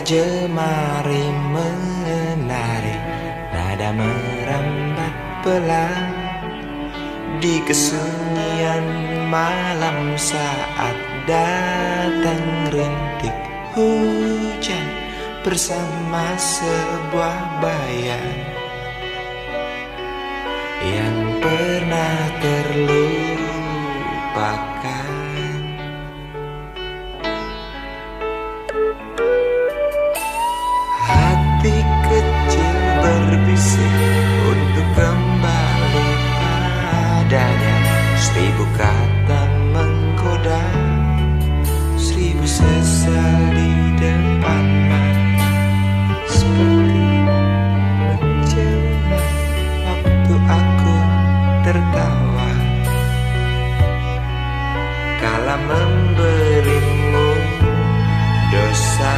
jemari menari, nada merambat pelan di kesunyian malam saat datang rintik hujan bersama sebuah bayang yang pernah terlupakan. Hati kecil berbisik untuk kembali padanya. 1000 kata menggoda, 1000 sesal di depan mata, seperti menjelma waktu aku tertawa kala memberimu dosa.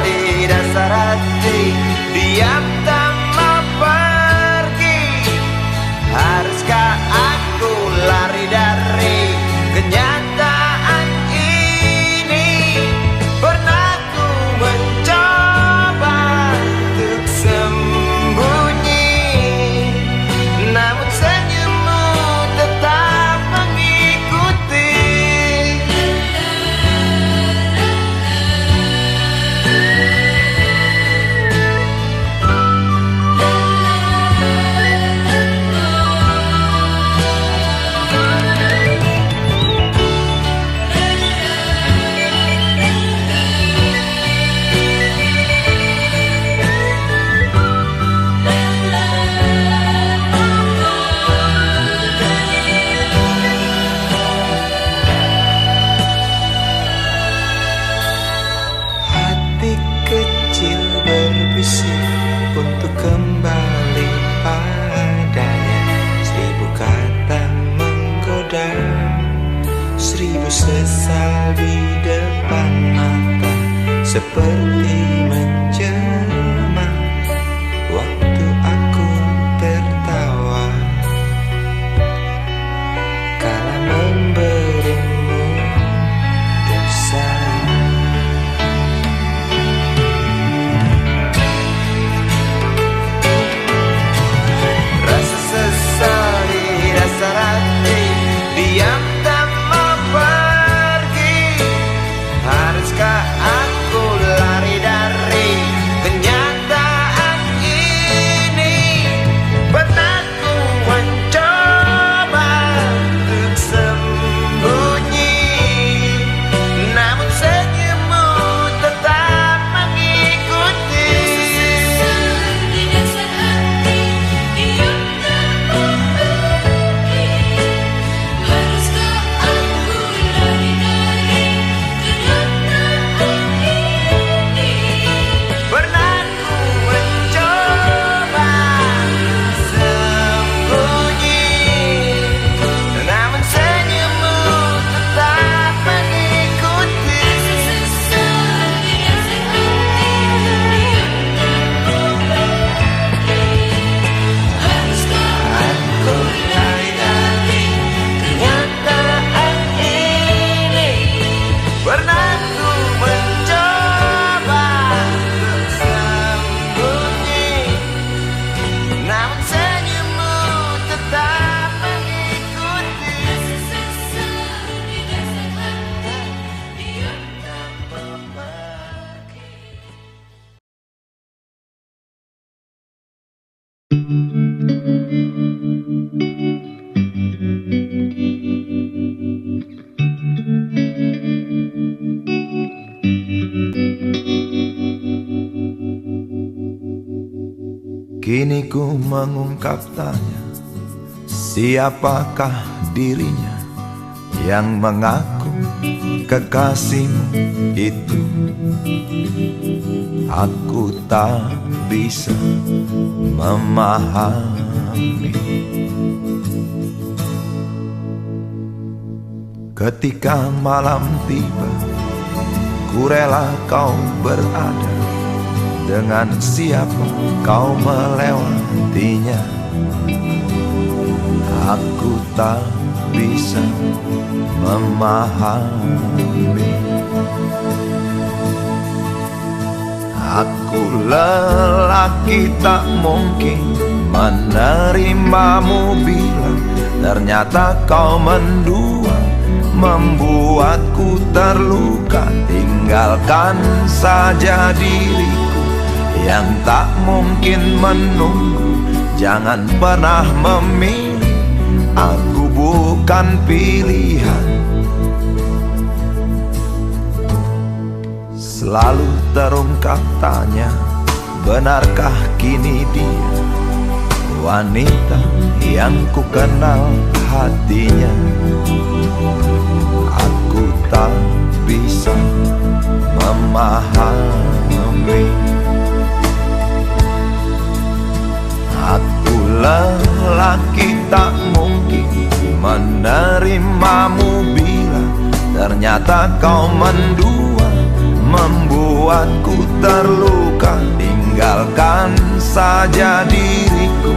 Di dasar hati diam tak mau pergi. Haruskah aku lari dari kenyataan ini? Pernah ku mencoba untuk sembunyi, namun senyummu tetap mengikuti. Untuk kembali padanya, 1000 kata menggoda, 1000 sesal di depan mata, seperti menjelma waktu aku tertawa kala memberimu dosa. Diam tak mau pergi. Haruskah aku lari dari kenyataan ini? Pernah ku mencoba untuk sembunyi, namun senyummu tetap mengikuti. Di dasar hati diam tak mau pergi. Haruskah aku lari dari kenyataan ini? Pernah ku mencoba sembunyi, namun senyummu tetap mengikuti. Haruskah aku lari dari kenyataan ini? Pernah ku mencoba untuk sembunyi, namun senyummu tetap mengikuti. Kini ku mengungkap tanya, siapakah dirinya yang mengaku kekasihmu itu? Aku tak bisa memahami Ketika malam tiba, ku rela kau berada. Dengan siapa kau melewatinya, aku tak bisa memahami. Aku lelaki tak mungkin menerimamu bila ternyata kau mendua, membuatku terluka. Tinggalkan saja diriku yang tak mungkin menunggu. Jangan pernah memilih, aku bukan pilihan. Selalu terungkap tanya, benarkah kini dia wanita yang ku kenal hatinya? Aku tak bisa memahami. Aku lelaki tak mungkin menerimamu bila ternyata kau mendua, membuatku terluka. Tinggalkan saja diriku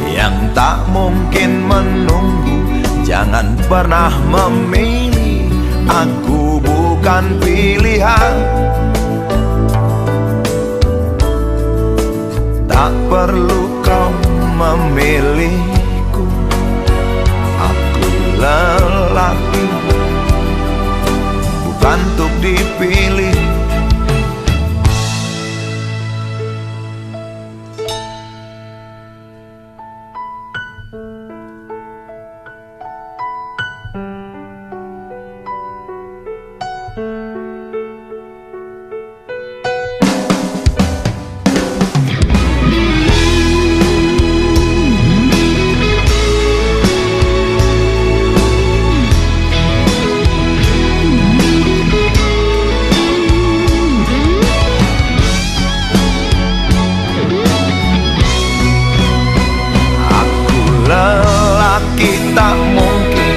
yang tak mungkin menunggu. Jangan pernah memilih, aku bukan pilihan. Tak perlu kau memilihku, aku lelaki bukan untuk dipilih. Tak mungkin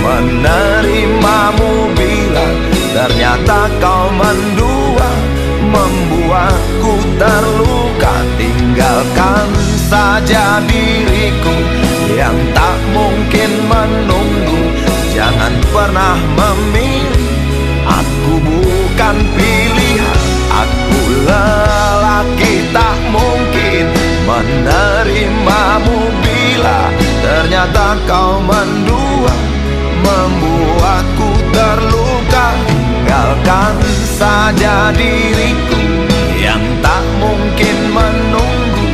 menerimamu bila ternyata kau mendua, membuatku terluka. Tinggalkan saja diriku yang tak mungkin menunggu. Jangan pernah memilih, aku bukan pilihan. Aku lelaki tak mungkin menerimamu bila ternyata kau mendua, membuatku terluka. Tinggalkan saja diriku yang tak mungkin menunggu.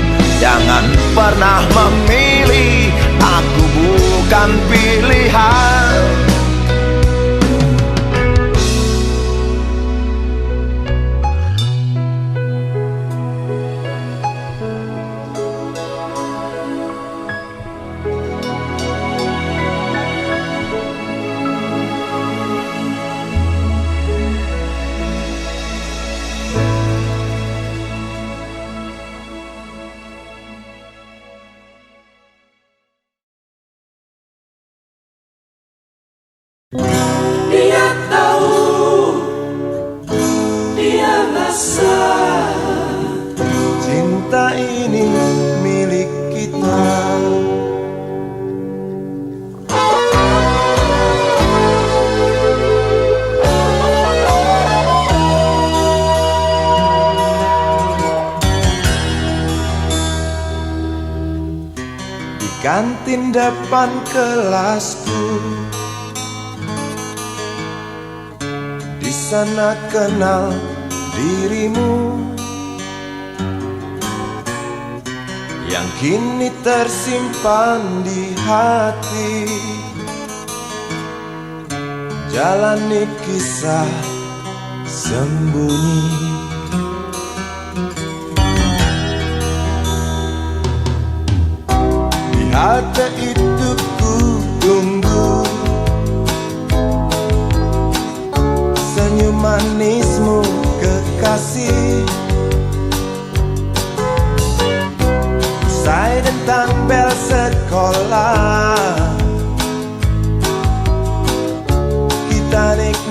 Jangan pernah memilih, aku bukan pilihan. Dia tahu, dia rasa Cinta ini milik kita. Di kantin depan kelasku, di sana kenal dirimu yang kini tersimpan di hati. Jalani kisah sembunyi, di hati itu ku tunggu senyum manismu kekasih. Usai tentang bel sekolah,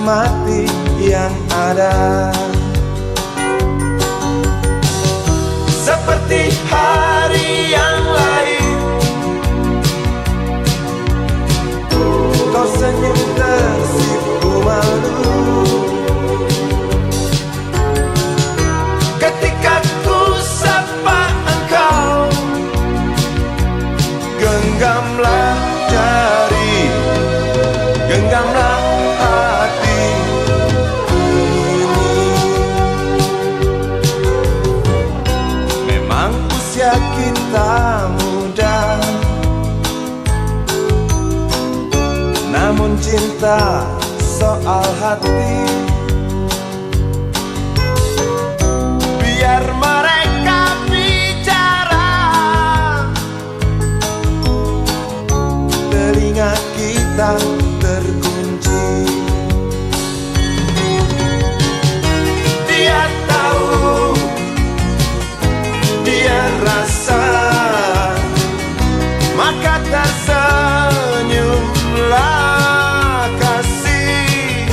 menikmati yang ada. Seperti hari yang lain, kau senyum tersipu malu ketika ku sapa engkau. Genggamlah jari, genggamlah hati ini. Memang usia kita muda, namun cinta soal hati. Biar mereka bicara, telinga kita terkunci. Dia tahu, dia rasa, maka tersenyumlah kasih.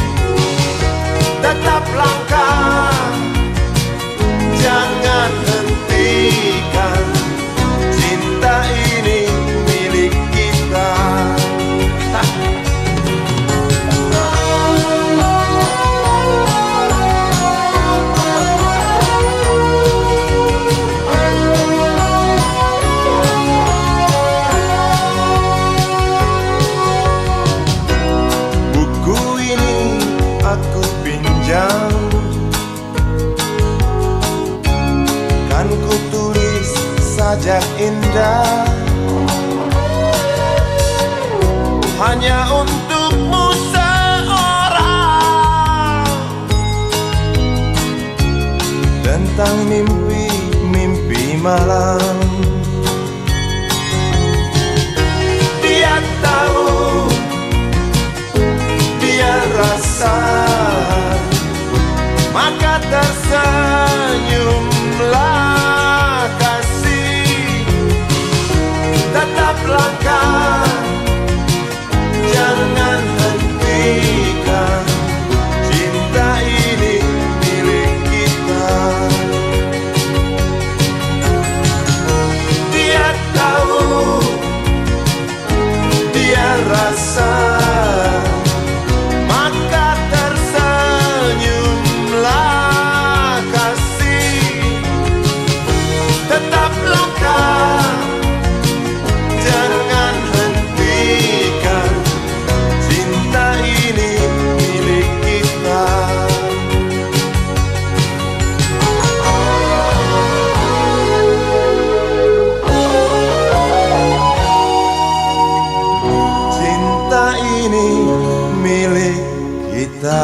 Tetap langkah, jangan hentikan, cinta ini milik kita. Buku ini aku pinjam, kan ku tulis sajak indah, hanya untukmu seorang, tentang mimpi-mimpi malam. Dia tahu, dia rasa, maka tersenyumlah kasih. Tetap langkah, jangan hentikan, cinta ini milik kita. Dia tahu, dia rasa, maka tersenyumlah kasih. Tetap langkah, jangan hentikan, cinta ini milik kita. Cinta ini milik kita.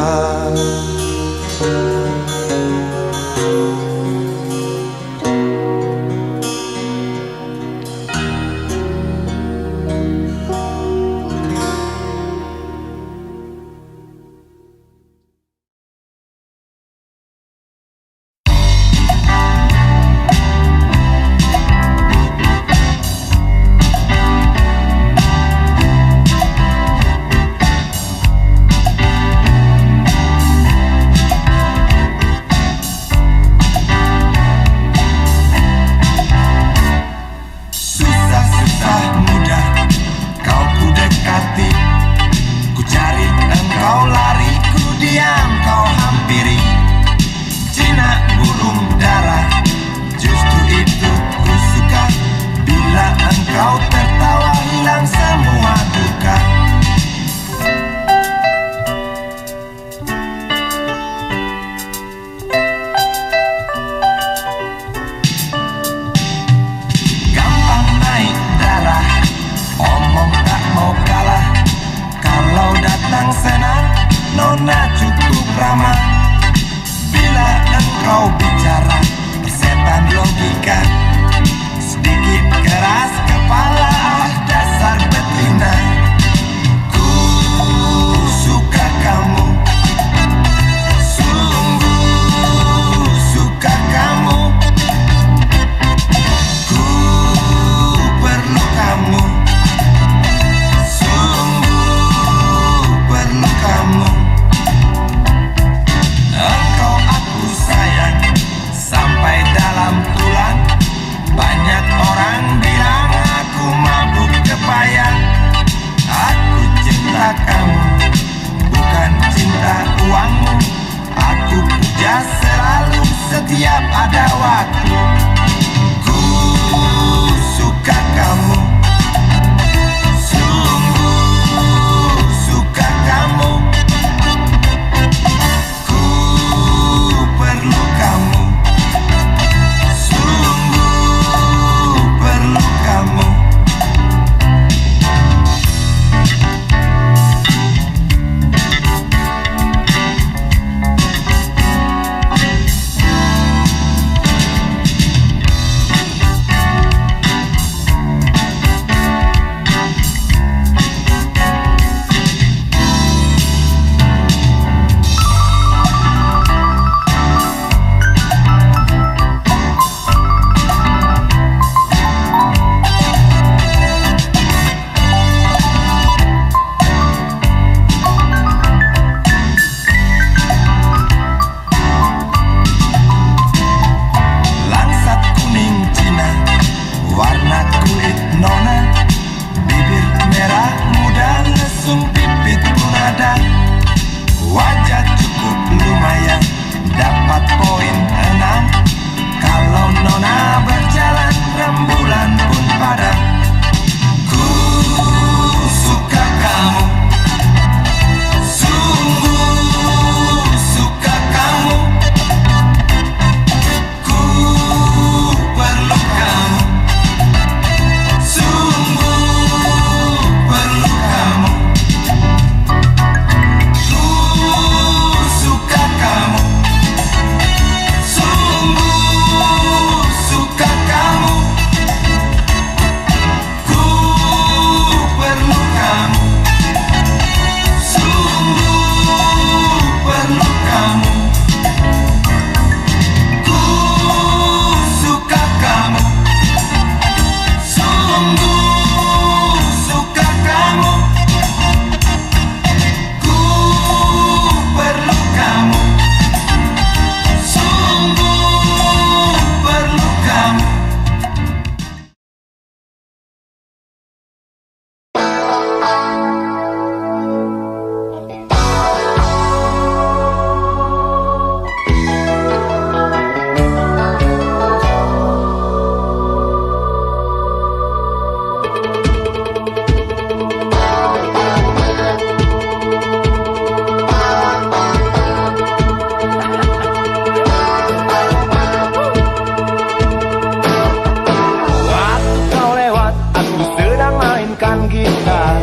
gitar,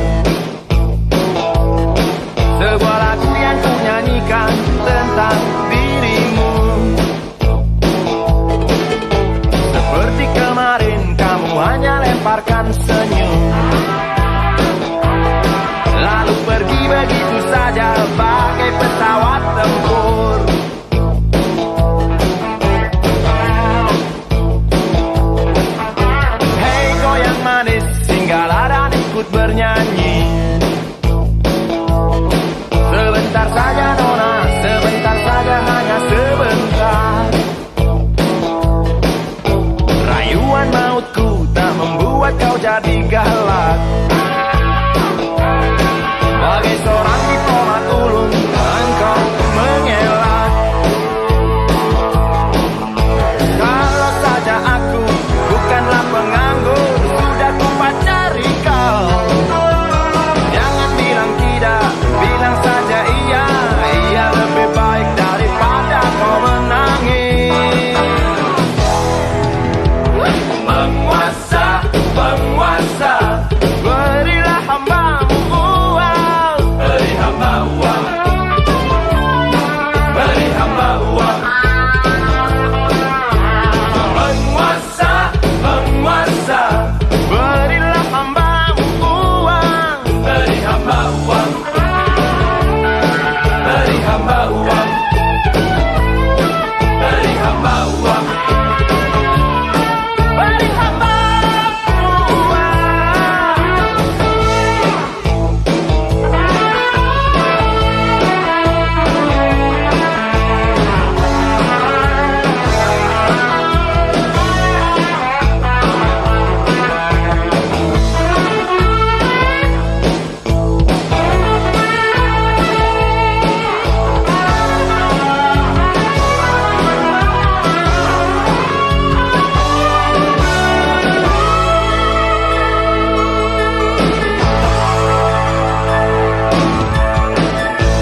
sebuah lagu yang ku nyanyikan tentang dirimu. Seperti kemarin kamu hanya lemparkan senyum, lalu pergi begitu saja bagai pesawat tempur. Hei goyang manis, singgahlah dan ikut bernyanyi. Sebentar saja nona, sebentar saja, hanya sebentar. Rayuan mautku tak membuat kau jadi galak. Bagai seorang diplomat ulung, engkau mengelak. Kalau saja aku bukanlah penganggur, sudah ku pacari kau. Jangan bilang tidak, bilang saja iya. Iya lebih baik daripada kau menangis. Penguasa, penguasa, berilah hambamu uang. Beri hamba uang, beri hamba uang. Penguasa, penguasa, berilah hambamu uang. Beri hamba uang, beri hamba uang, beri hamba uang, beri hamba uang.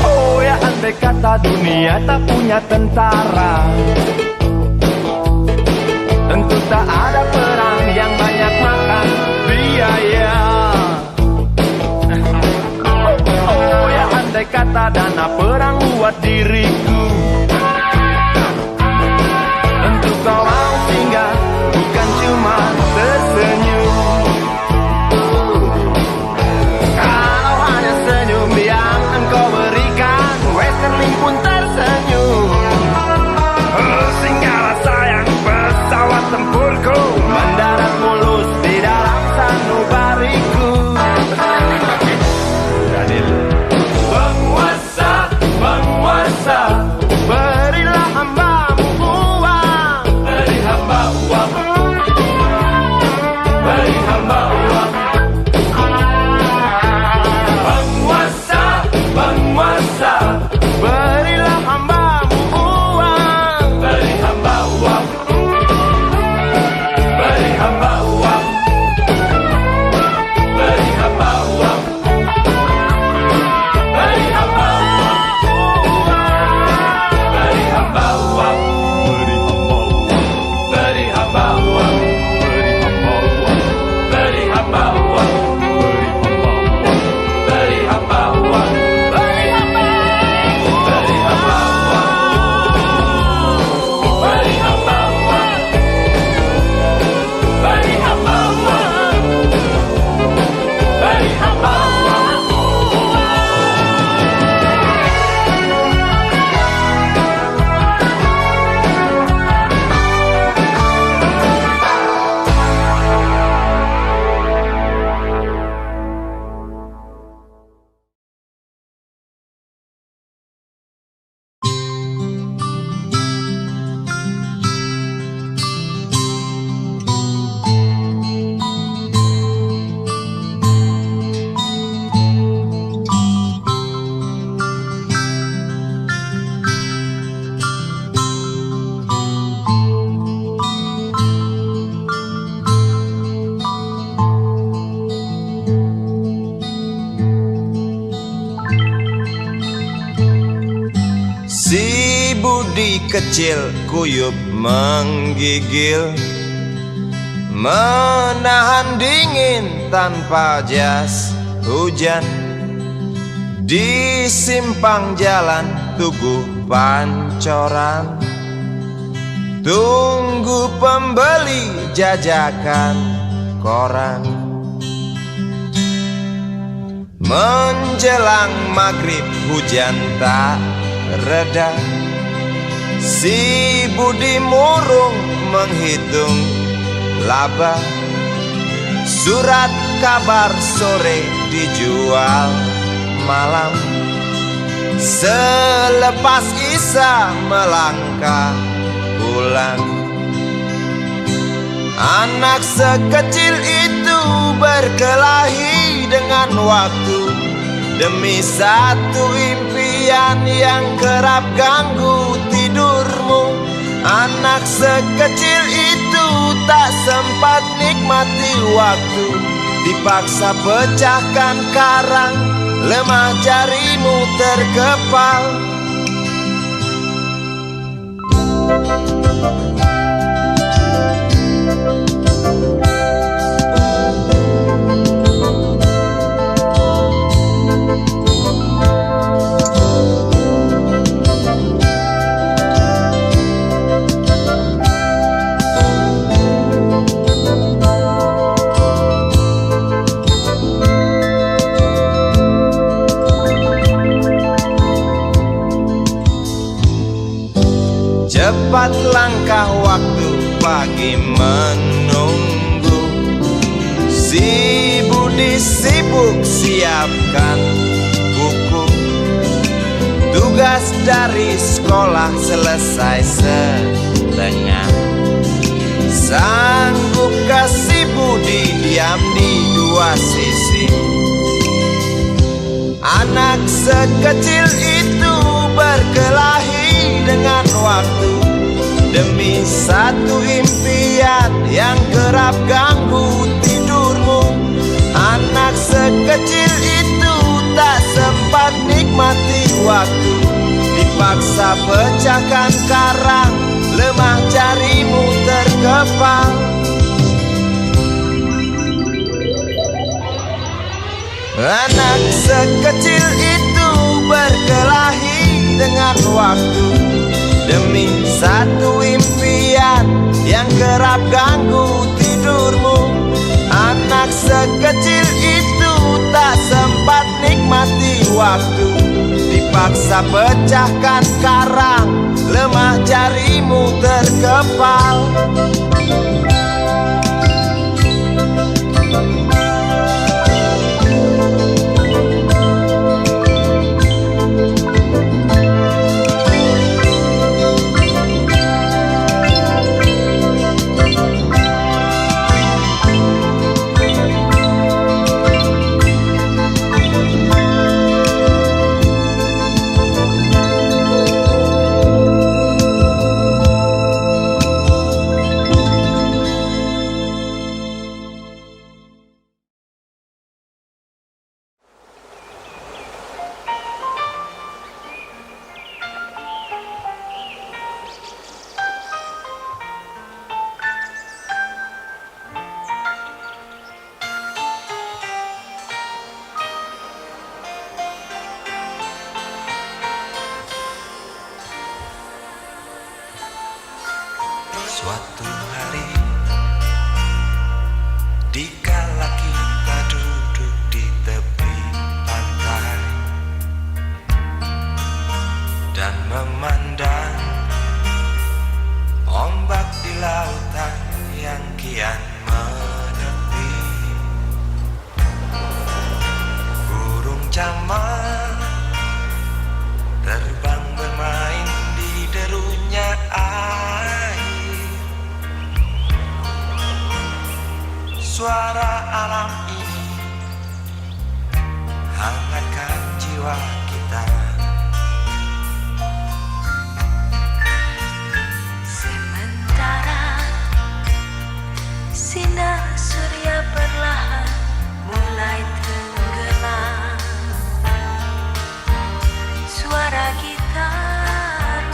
Oh ya, andai kata dunia tak punya tentara, tentu tak ada perang yang banyak makan biaya. Oh ya, andai kata dana perang buat diriku, tentu kau mau singgah, bukan cuma tersenyum. Kalau hanya senyum yang engkau berikan, Westerling pun tersenyum. Singgahlah sayang, pesawat tempurku mendarat mulus di dalam sanubariku. Penguasa, penguasa, budi kecil kuyup menggigil, menahan dingin tanpa jas hujan. Di simpang jalan Tugu Pancoran, tunggu pembeli jajakan koran. Menjelang maghrib hujan tak reda, si budi murung menghitung laba. Surat kabar sore dijual malam. Selepas Isya melangkah pulang. Anak sekecil itu berkelahi dengan waktu demi satu impian yang kerap ganggu tidurmu. Anak sekecil itu tak sempat nikmati waktu, dipaksa pecahkan karang, lemah jarimu terkepal. Cepat langkah waktu, pagi menunggu. Si budi sibuk siapkan buku. Tugas dari sekolah selesai setengah. Sanggupkah si budi diam di dua sisi? Anak sekecil itu berkelahi dengan waktu demi satu impian yang kerap ganggu tidurmu. Anak sekecil itu tak sempat nikmati waktu, dipaksa pecahkan karang, lemah jarimu terkepal. Anak sekecil itu berkelahi dengan waktu demi satu impian yang kerap ganggu tidurmu. Anak sekecil itu tak sempat nikmati waktu, dipaksa pecahkan karang, lemah jarimu terkepal. Suatu hari, dikala kita duduk di tepi pantai dan memandang ombak di lautan yang kian menepi, burung camar terbang bermain di derunya air. Suara alam ini hangatkan jiwa kita. Sementara sinar surya perlahan mulai tenggelam, suara gitar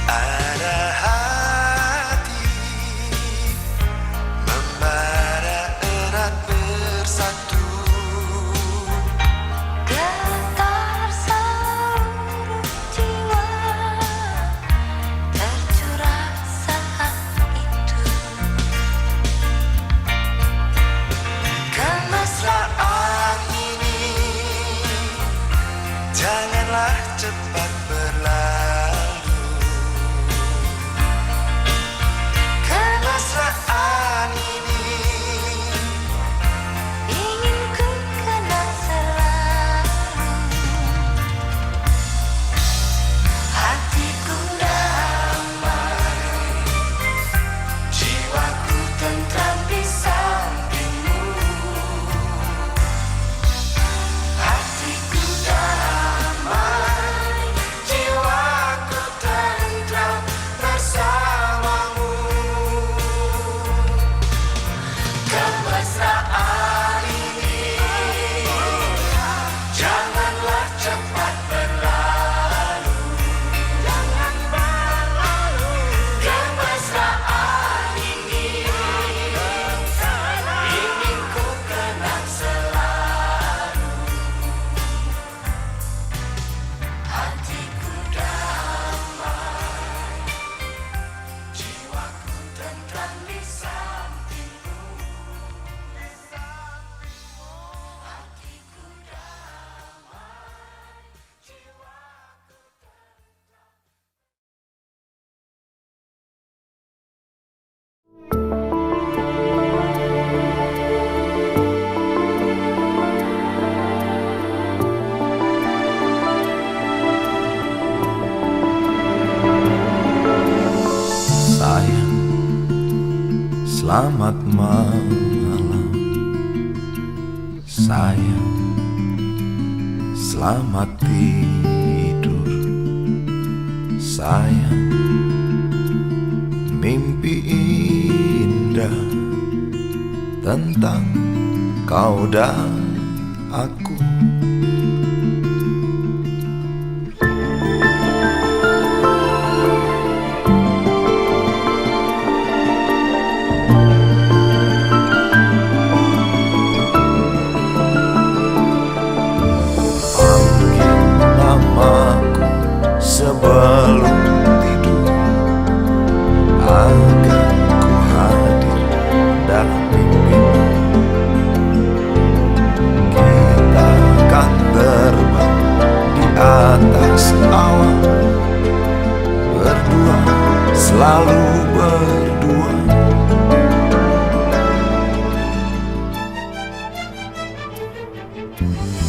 Ada hati membara erat bersatu. Getar seluruh jiwa tercurah saat itu. Kemesraan ini janganlah cepat berlalu. Kemesraan ini Ingin ku kenang selalu. Hatiku damai, jiwaku tentram di sampingmu. hatiku damai, jiwaku tentram bersamamu. Kemesraan ini janganlah cepat berlalu. Jangan berlalu. Kemesraan ini ingin ku kenang selalu. Hatiku damai, Jiwaku tentram di sampingmu. Hatiku damai, jiwaku Sayang, selamat malam. Sayang, selamat tidur. Sayang, mimpi indah tentang kau dan aku. Panggil namaku sebelum tidur, agar ku hadir dalam mimpimu. Kita akan terbang di atas awan, berdua, selalu berdua.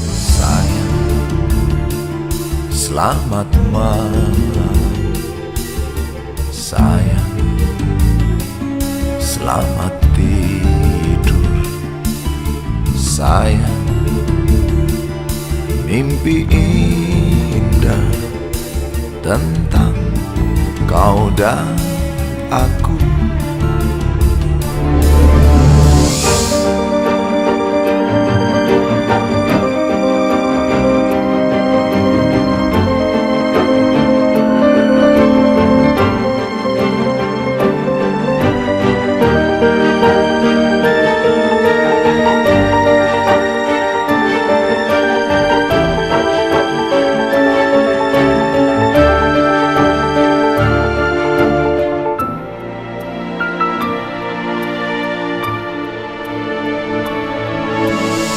Sayang, selamat malam. Sayang, selamat tidur. Sayang, mimpi indah tentang kau dan aku.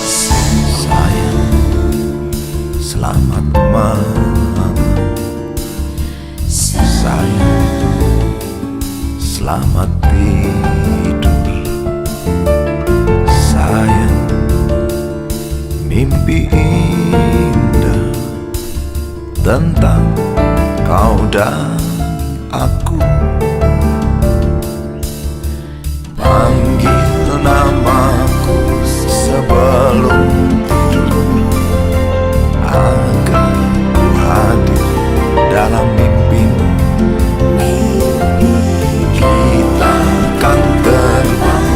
Sayang, selamat malam. Sayang, selamat tidur. Sayang, mimpi indah tentang kau dan aku. Panggil namaku sebelum tidur, agar ku hadir dalam mimpimu. Kita akan terbang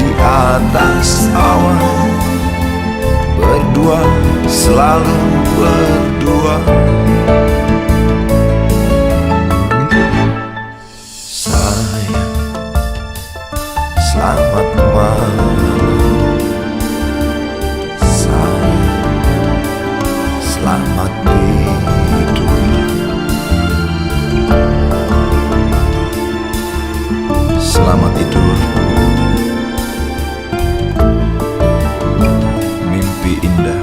di atas awan, berdua, Selamat malam sayang, selamat tidur. Selamat tidur, mimpi indah.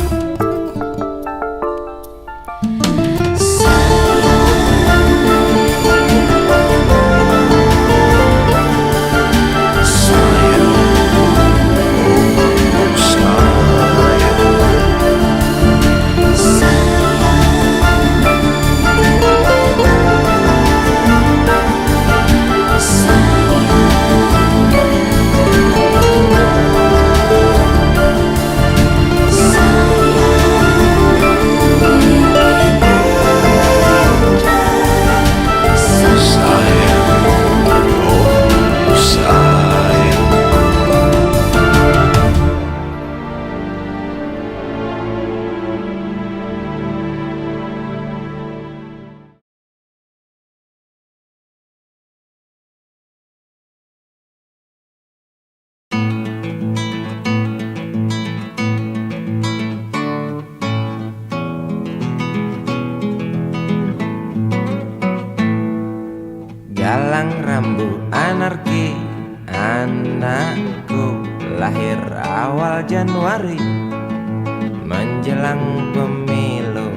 Galang rambu anarki, anakku lahir awal Januari menjelang pemilu.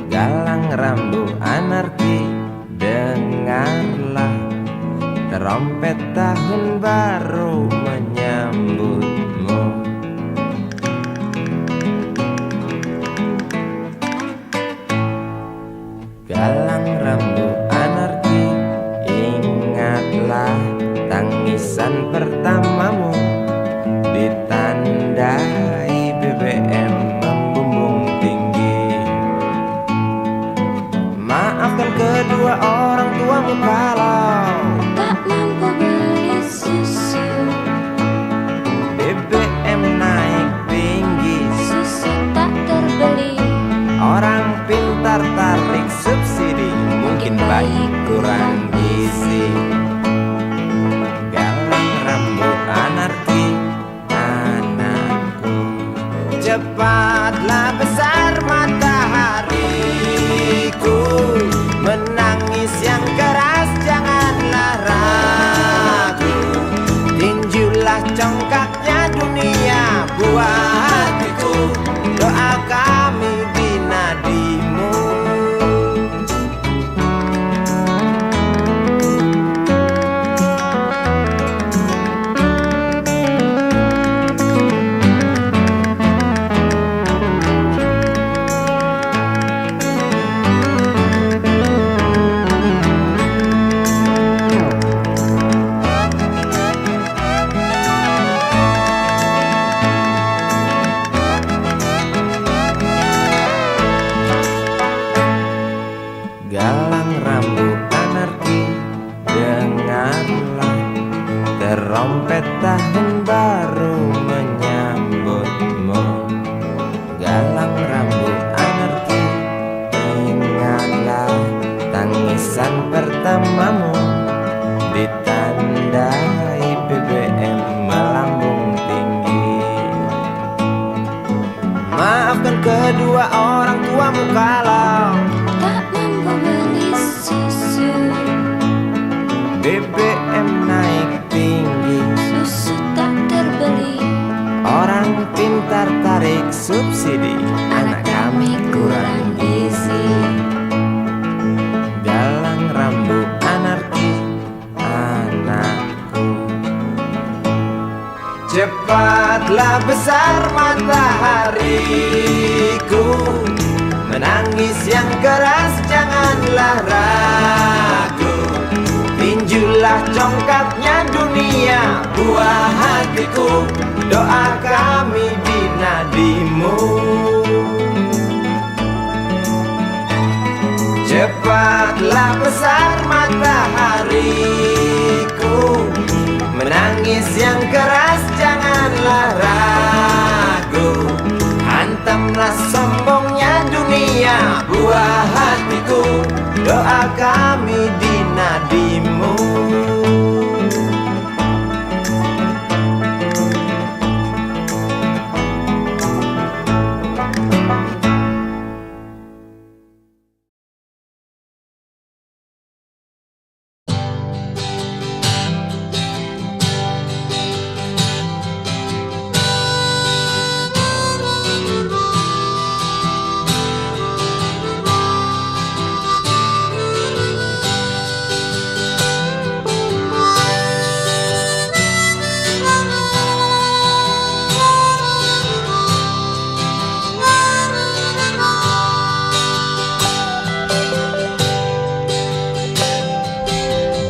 Galang rambu anarki, dengarlah trompet tahun baru menyambutmu. Galang rambu anarki, ingatlah tangisan pertamamu ditandai BBM membumbung tinggi. Maafkan kedua orang tuamu kalau tak mampu beli susu, BBM naik tinggi, susu tak terbeli. orang pintar tarik subsidi, mungkin bayi kurang gizi. Galang rambu anarki, anakku, cepatlah besar matahariku, menangis yang keras janganlah ragu, tinjulah congkaknya dunia buah hatiku, doa kami di nadimu. Galang rambu anarki, dengarlah trompet tahun baru menyambutmu. Galang rambu anarki, ingatlah tangisan pertamamu ditandai BBM melambung tinggi. Maafkan kedua orang tuamu kalau Tak mampu beli susu, BBM naik tinggi, susu tak terbeli. orang pintar tarik subsidi, anak kami kurang gizi. Galang rambu anarki, anakku, cepatlah besar matahariku, menangis yang keras janganlah ragu, tinjulah congkaknya dunia buah hatiku, doa kami di nadimu. Cepatlah besar matahariku, menangis yang keras janganlah ragu, hantamlah sombongnya dunia buah hatiku, doa kami di nadimu.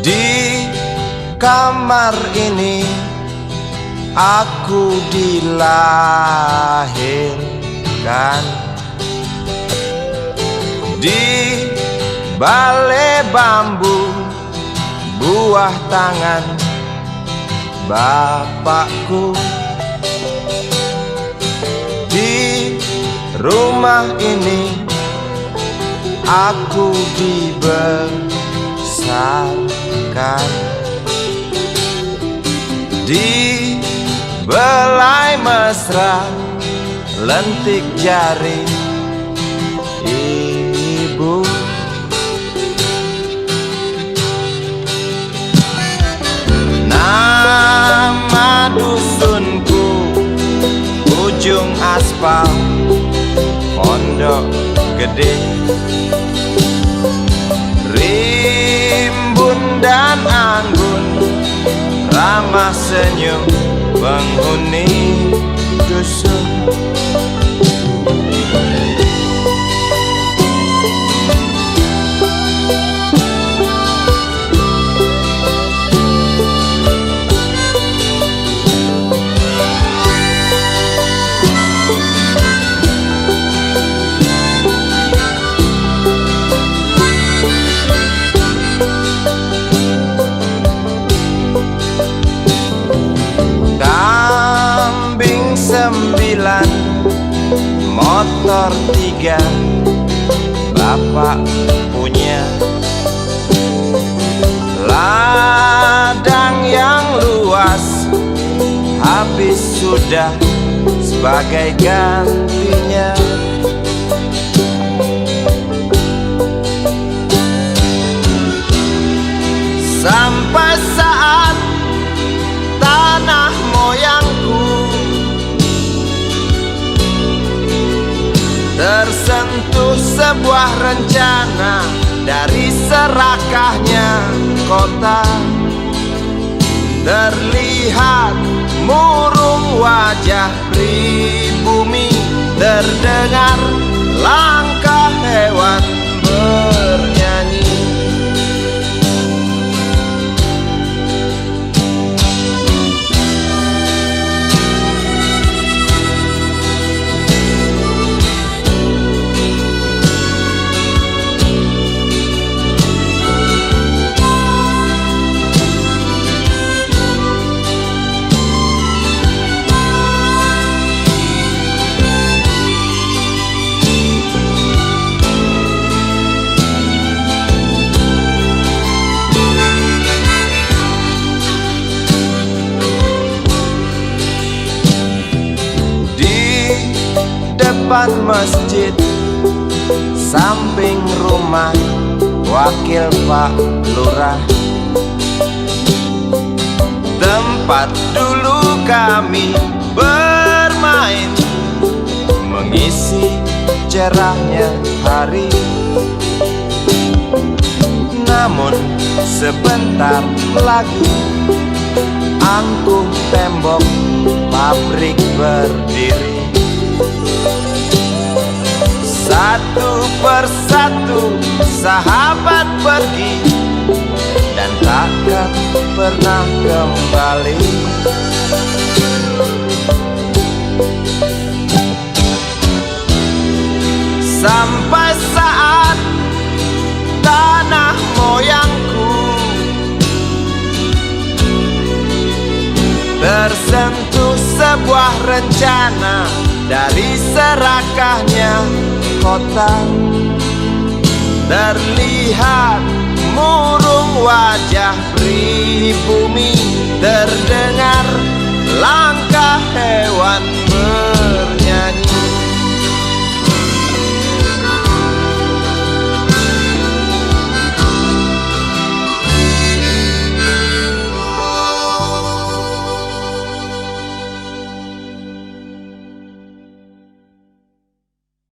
Di kamar ini aku dilahirkan, di balai bambu buah tangan bapakku. Di rumah ini aku dibesarkan, di belai mesra lentik jari ibu. Nama dusunku ujung aspal Pondok Gede. Rimbun dan anggun ramah senyum penghuni dusun. Kambing 9, motor 3, bapak punya. Ladang yang luas habis sudah sebagai gantinya. Sampai saat tanah moyangku tersentuh sebuah rencana dari serakahnya kota. Terlihat murung wajah pribumi, terdengar langkah hewan bernyanyi. Depan masjid samping rumah wakil Pak Lurah, tempat dulu kami bermain mengisi cerahnya hari. Namun sebentar lagi angkuh tembok pabrik berdiri. Satu persatu sahabat pergi dan takkan pernah kembali. Sampai saat tanah moyangku tersentuh sebuah rencana dari serakahnya kota. Terlihat murung wajah pribumi, terdengar langkah hewan